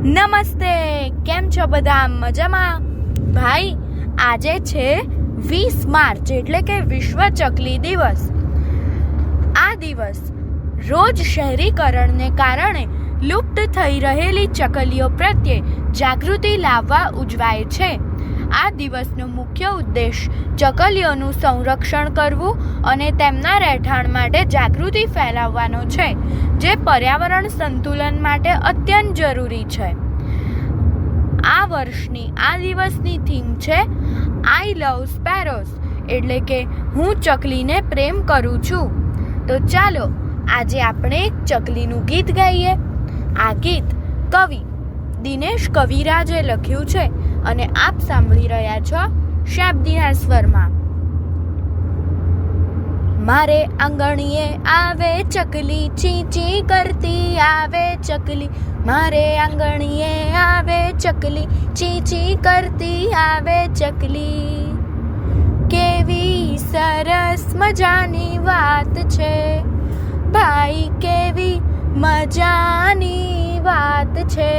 નમસ્તે, કેમ છો બધા? મજામાં? ભાઈ, આજે છે 20 માર્ચ એટલે કે વિશ્વ ચકલી દિવસ. આ દિવસ રોજ શહેરીકરણને કારણે લુપ્ત થઈ રહેલી ચકલીઓ પ્રત્યે જાગૃતિ લાવવા ઉજવાય છે. આ દિવસનો મુખ્ય ઉદ્દેશ ચકલીઓનું સંરક્ષણ કરવું અને તેમના રહેઠાણ માટે જાગૃતિ ફેલાવવાનો છે, જે પર્યાવરણ સંતુલન માટે અત્યંત જરૂરી છે. આ વર્ષની આ દિવસની થીમ છે આઈ લવ સ્પેરોઝ, એટલે કે હું ચકલીને પ્રેમ કરું છું. તો ચાલો આજે આપણે એક ચકલીનું ગીત ગાઈએ. આ ગીત કવિ દિનેશ કવિરાજે લખ્યું છે અને આપ સાંભળી રહ્યા છો શાબ્દિના સ્વરમાં. મારે આંગણીએ આવે ચકલી, ચી ચી કરતી આવે ચકલી. મારે આંગણીએ આવે ચકલી, ચી ચી કરતી આવે ચકલી. કેવી સરસ મજાની વાત છે ભાઈ, કેવી મજાની વાત છે.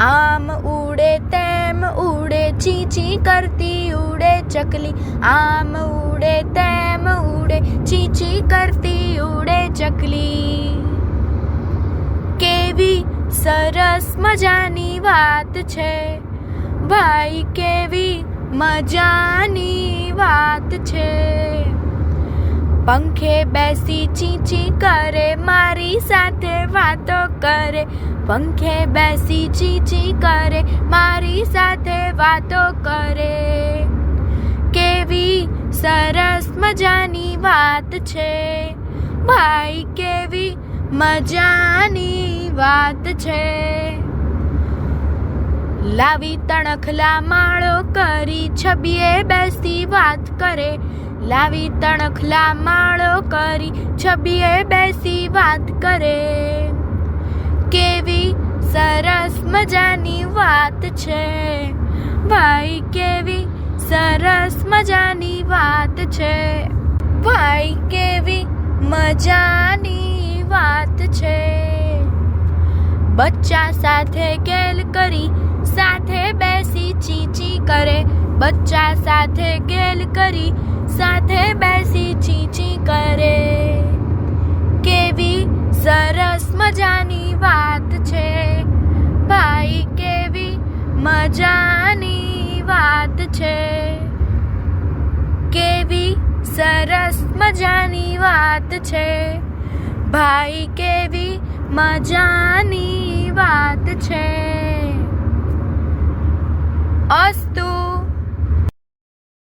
આમ ઉડે તેમ ઉડે, ચી ચી કરતી ઉડે ચકલી. આમ ઉડે તેમ ઉડે, ચી ચી કરતી ઉડે ચકલી. કેવી સરસ મજાની વાત છે ભાઈ, કેવી મજાની વાત છે. પંખે બેસી ચી ચી કરે, મારી સાથે વાતો કરે. પંખે બેસી ચી ચી કરે, મારી સાથે વાતો કરે. કેવી સરસ મજાની વાત છે ભાઈ, કેવી મજાની વાત છે. લાવી તણખલા માળો કરી, છબીએ બેસી વાત કરે. લાવી તણખલા માળો કરી, છબીએ બેસી વાત કરે. કેવી સરસ મજાની વાત છે ભાઈ, કેવી સરસ મજાની વાત છે. ભાઈ, કેવી મજાની વાત છે. બચ્ચા સાથે ગેલ કરી, સાથે બેસી ચી ચી કરે. બચ્ચા સાથે ગેલ કરી, સાથે બેસી ચી ચી કરે. કેવી સરસ મજાની વાત છે ભાઈ, કેવી મજાની વાત છે. કેવી સરસ મજાની વાત છે ભાઈ, કેવી મજાની